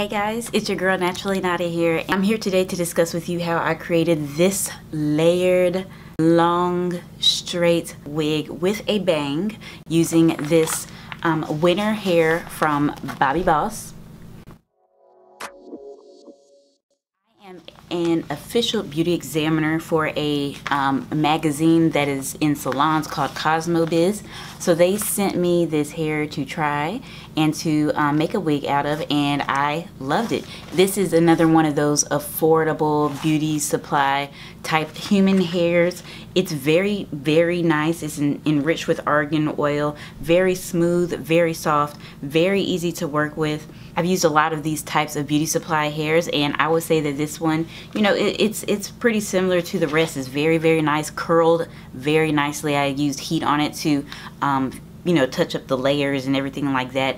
Hey guys, it's your girl Naturally Nata here. I'm here today to discuss with you how I created this layered, long, straight wig with a bang using this Winner hair from Bobbi Boss. I am an official beauty examiner for a magazine that is in salons called COSMOBIZ. So they sent me this hair to try and to make a wig out of, and I loved it. This is another one of those affordable beauty supply type human hairs. It's very, very nice. It's enriched with argan oil, very smooth, very soft, very easy to work with. I've used a lot of these types of beauty supply hairs, and I would say that this one, you know, it's pretty similar to the rest. It's very, very nice, curled very nicely. I used heat on it to you know, touch up the layers and everything like that.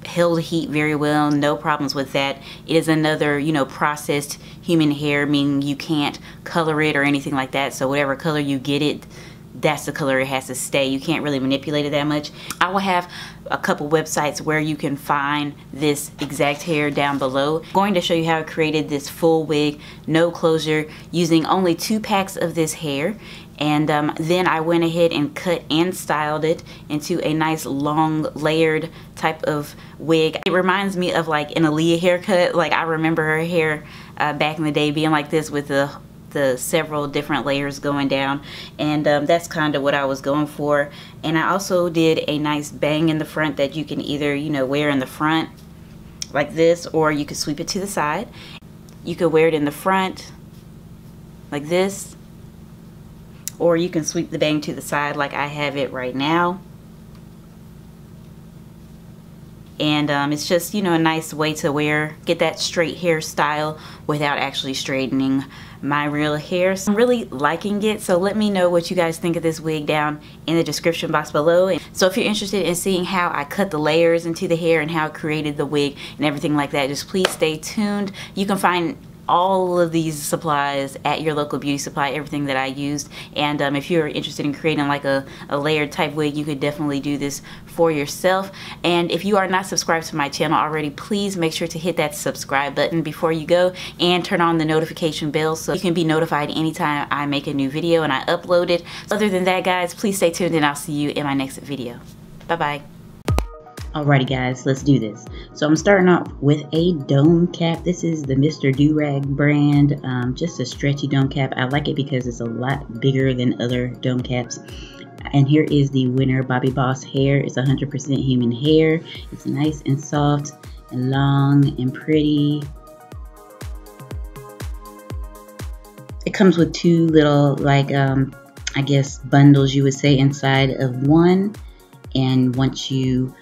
Held heat very well, no problems with that. It is another, you know, processed human hair, meaning you can't color it or anything like that. So whatever color you get it, that's the color it has to stay. You can't really manipulate it that much. I will have a couple websites where you can find this exact hair down below. I'm going to show you how I created this full wig, no closure, using only 2 packs of this hair. And then I went ahead and cut and styled it into a nice long layered type of wig. It reminds me of like an Aaliyah haircut. Like I remember her hair back in the day being like this with the several different layers going down, and that's kind of what I was going for. And I also did a nice bang in the front that you can either, you know, wear in the front like this, or you could sweep it to the side. You could wear it in the front like this, or you can sweep the bang to the side like I have it right now. And it's just, you know, a nice way to get that straight hairstyle without actually straightening my real hair. So I'm really liking it, so let me know what you guys think of this wig down in the description box below. And so if you're interested in seeing how I cut the layers into the hair and how I created the wig and everything like that, just please stay tuned. You can find all of these supplies at your local beauty supply, everything that I used. And if you're interested in creating like a layered type wig, you could definitely do this for yourself. And if you are not subscribed to my channel already, please make sure to hit that subscribe button before you go, and turn on the notification bell so you can be notified anytime I make a new video and I upload it. Other than that, guys, please stay tuned and I'll see you in my next video. Bye bye. Alrighty guys, let's do this. So I'm starting off with a dome cap. This is the Mr. Do-Rag brand, just a stretchy dome cap. I like it because it's a lot bigger than other dome caps. And here is the Winner Bobbi Boss hair. It's 100% human hair. It's nice and soft and long and pretty. It comes with 2 little, like, I guess bundles you would say inside of one. And once you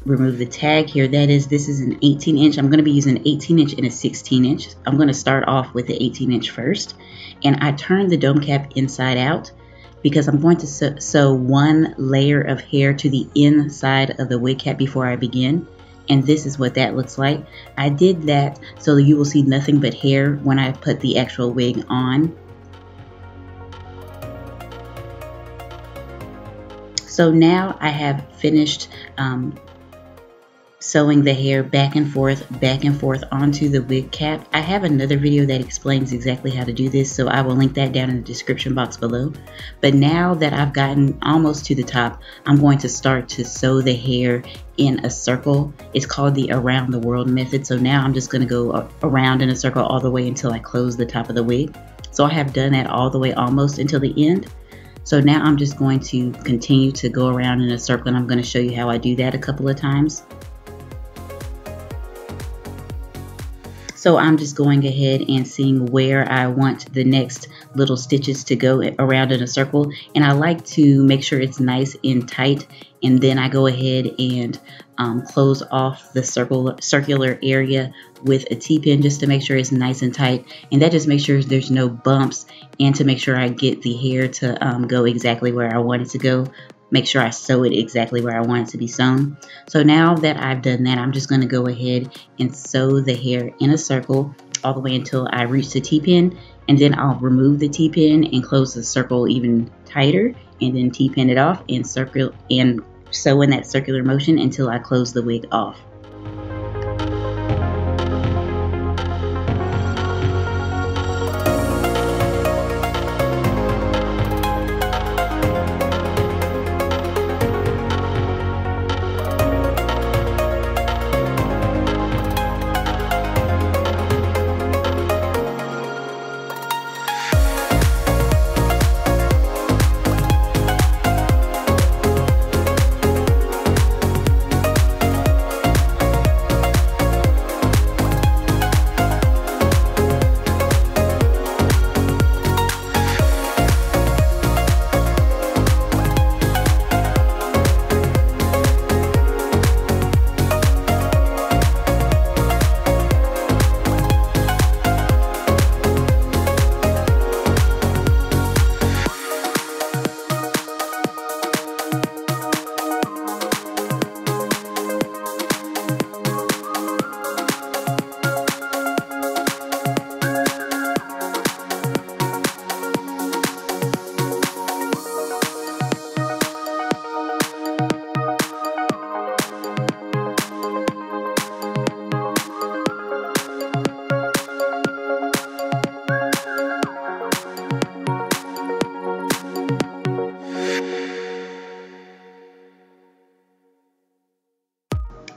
remove the tag here, this is an 18-inch. I'm going to be using an 18-inch and a 16-inch. I'm going to start off with the 18-inch first, and I turned the dome cap inside out because I'm going to sew 1 layer of hair to the inside of the wig cap before I begin, and this is what that looks like. I did that so you will see nothing but hair when I put the actual wig on. So now I have finished sewing the hair back and forth onto the wig cap. I have another video that explains exactly how to do this, so I will link that down in the description box below. But now that I've gotten almost to the top, I'm going to start to sew the hair in a circle. It's called the around the world method. So now I'm just going to go around in a circle all the way until I close the top of the wig. So I have done that all the way almost until the end. So now I'm just going to continue to go around in a circle, and I'm going to show you how I do that a couple of times. So I'm just going ahead and seeing where I want the next little stitches to go around in a circle. And I like to make sure it's nice and tight. And then I go ahead and close off the circular area with a T-pin just to make sure it's nice and tight. And that just makes sure there's no bumps, and to make sure I get the hair to go exactly where I want it to go. Make sure I sew it exactly where I want it to be sewn. So now that I've done that, I'm just going to go ahead and sew the hair in a circle all the way until I reach the T-pin, and then I'll remove the T-pin and close the circle even tighter, and then T-pin it off and sew in that circular motion until I close the wig off.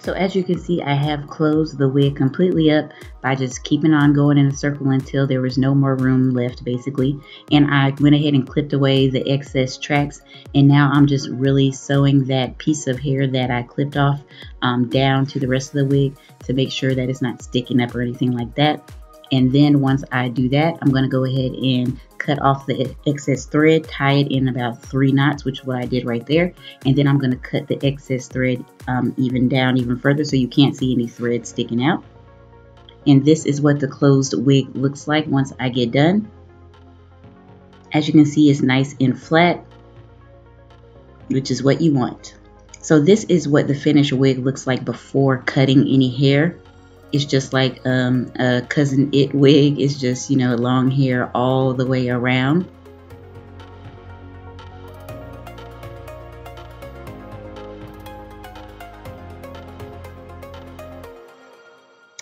So as you can see, I have closed the wig completely up by just keeping on going in a circle until there was no more room left, basically. And I went ahead and clipped away the excess tracks, and now I'm just really sewing that piece of hair that I clipped off down to the rest of the wig to make sure that it's not sticking up or anything like that. And then once I do that, I'm going to go ahead and cut off the excess thread, tie it in about 3 knots, which is what I did right there. And then I'm going to cut the excess thread even down even further so you can't see any thread sticking out. And this is what the closed wig looks like once I get done. As you can see, it's nice and flat, which is what you want. So this is what the finished wig looks like before cutting any hair. It's just like a Cousin It wig. It's just, you know, long hair all the way around.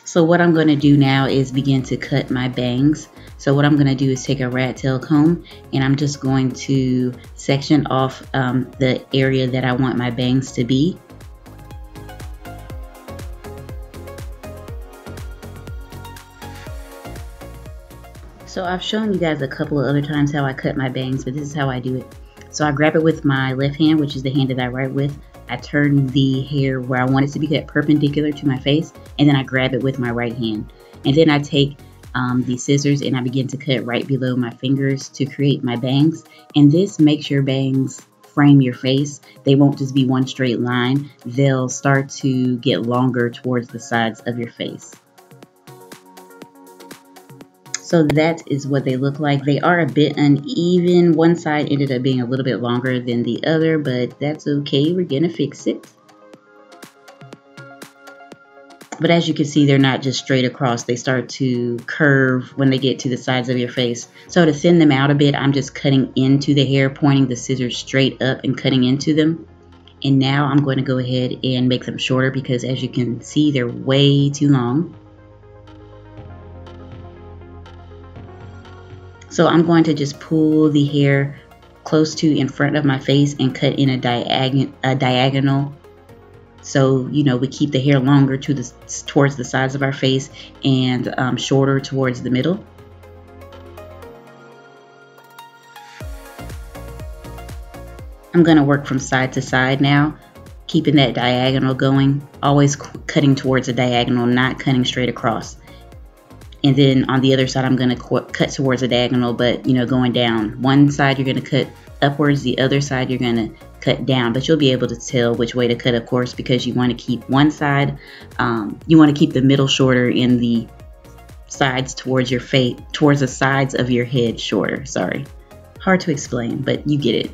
So what I'm going to do now is begin to cut my bangs. So what I'm going to do is take a rat tail comb, and I'm just going to section off the area that I want my bangs to be. So I've shown you guys a couple of other times how I cut my bangs, but this is how I do it. So I grab it with my left hand, which is the hand that I write with. I turn the hair where I want it to be cut perpendicular to my face, and then I grab it with my right hand. And then I take the scissors and I begin to cut right below my fingers to create my bangs. And this makes your bangs frame your face. They won't just be one straight line. They'll start to get longer towards the sides of your face. So that is what they look like. They are a bit uneven. One side ended up being a little bit longer than the other, but that's okay. We're gonna fix it. But as you can see, they're not just straight across. They start to curve when they get to the sides of your face. So to thin them out a bit, I'm just cutting into the hair, pointing the scissors straight up and cutting into them. And now I'm going to go ahead and make them shorter because as you can see, they're way too long. So I'm going to just pull the hair close to in front of my face and cut in a diagonal. So, you know, we keep the hair longer towards the sides of our face and shorter towards the middle. I'm going to work from side to side now, keeping that diagonal going, always cutting towards a diagonal, not cutting straight across. And then on the other side, I'm going to cut towards a diagonal, but, you know, going down. One side, you're going to cut upwards. The other side, you're going to cut down. But you'll be able to tell which way to cut, of course, because you want to keep one side. You want to keep the middle shorter and the sides towards your face, towards the sides of your head shorter. Sorry. Hard to explain, but you get it.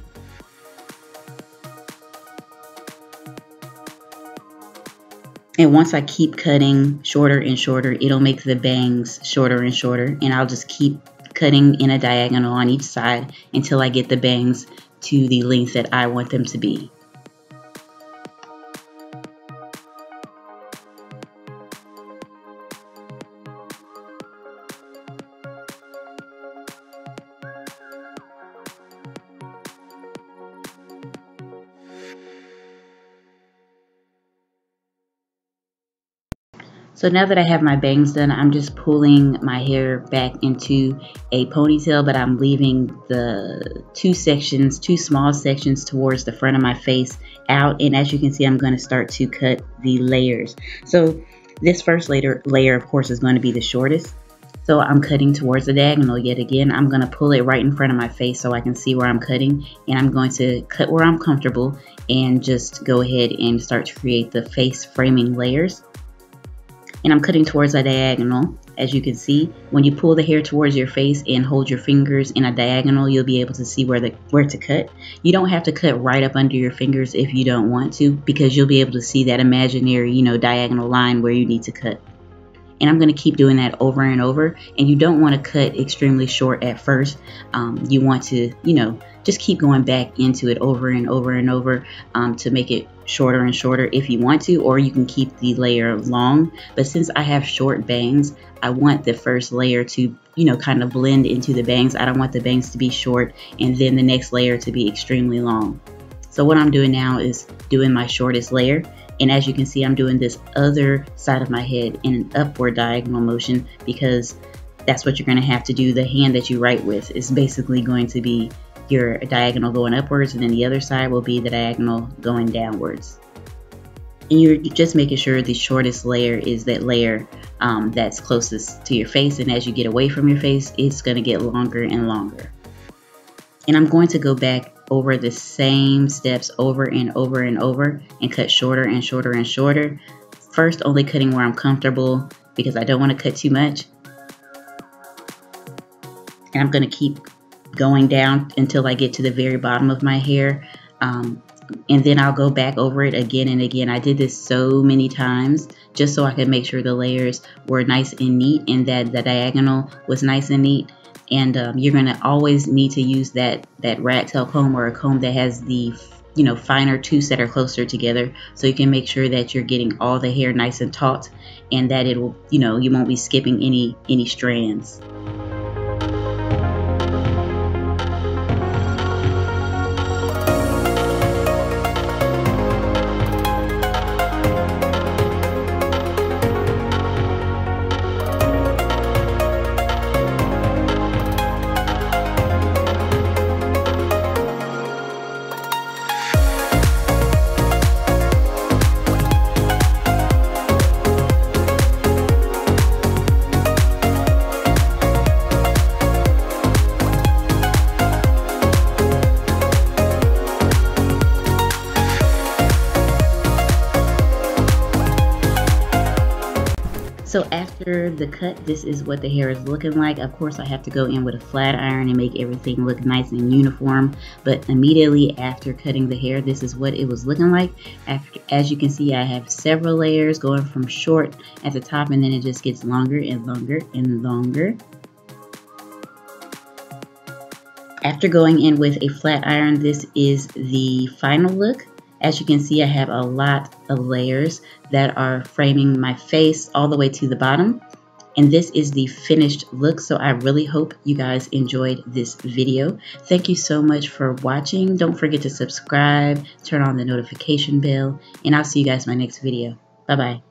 And once I keep cutting shorter and shorter, it'll make the bangs shorter and shorter. And I'll just keep cutting in a diagonal on each side until I get the bangs to the length that I want them to be. So now that I have my bangs done, I'm just pulling my hair back into a ponytail, but I'm leaving the two small sections towards the front of my face out. And as you can see, I'm going to start to cut the layers. So this first layer, of course, is going to be the shortest. So I'm cutting towards the diagonal yet again. I'm going to pull it right in front of my face so I can see where I'm cutting. And I'm going to cut where I'm comfortable and just go ahead and start to create the face framing layers. And I'm cutting towards a diagonal. As you can see, when you pull the hair towards your face and hold your fingers in a diagonal, you'll be able to see where to cut. You don't have to cut right up under your fingers if you don't want to, because you'll be able to see that imaginary, you know, diagonal line where you need to cut. And I'm going to keep doing that over and over. And you don't want to cut extremely short at first. You want to, you know, just keep going back into it over and over and over to make it shorter and shorter if you want to, or you can keep the layer long. But since I have short bangs, I want the first layer to, you know, kind of blend into the bangs. I don't want the bangs to be short and then the next layer to be extremely long. So what I'm doing now is doing my shortest layer, And as you can see, I'm doing this other side of my head in an upward diagonal motion because that's what you're going to have to do. The hand that you write with is basically going to be your diagonal going upwards, and then the other side will be the diagonal going downwards. And you're just making sure the shortest layer is that layer that's closest to your face, and as you get away from your face, it's going to get longer and longer. And I'm going to go back over the same steps over and over and over and cut shorter and shorter and shorter. First, only cutting where I'm comfortable because I don't want to cut too much. And I'm going to keep going down until I get to the very bottom of my hair. And then I'll go back over it again and again. I did this so many times just so I could make sure the layers were nice and neat and that the diagonal was nice and neat. And you're going to always need to use that rat tail comb or a comb that has the finer tooths that are closer together, so you can make sure that you're getting all the hair nice and taut and that it will, you won't be skipping any strands. So after the cut, this is what the hair is looking like. Of course, I have to go in with a flat iron and make everything look nice and uniform. But immediately after cutting the hair, this is what it was looking like. As you can see, I have several layers going from short at the top, and then it just gets longer and longer and longer. After going in with a flat iron, this is the final look. As you can see, I have a lot of layers that are framing my face all the way to the bottom. And this is the finished look. So I really hope you guys enjoyed this video. Thank you so much for watching. Don't forget to subscribe, turn on the notification bell, and I'll see you guys in my next video. Bye-bye.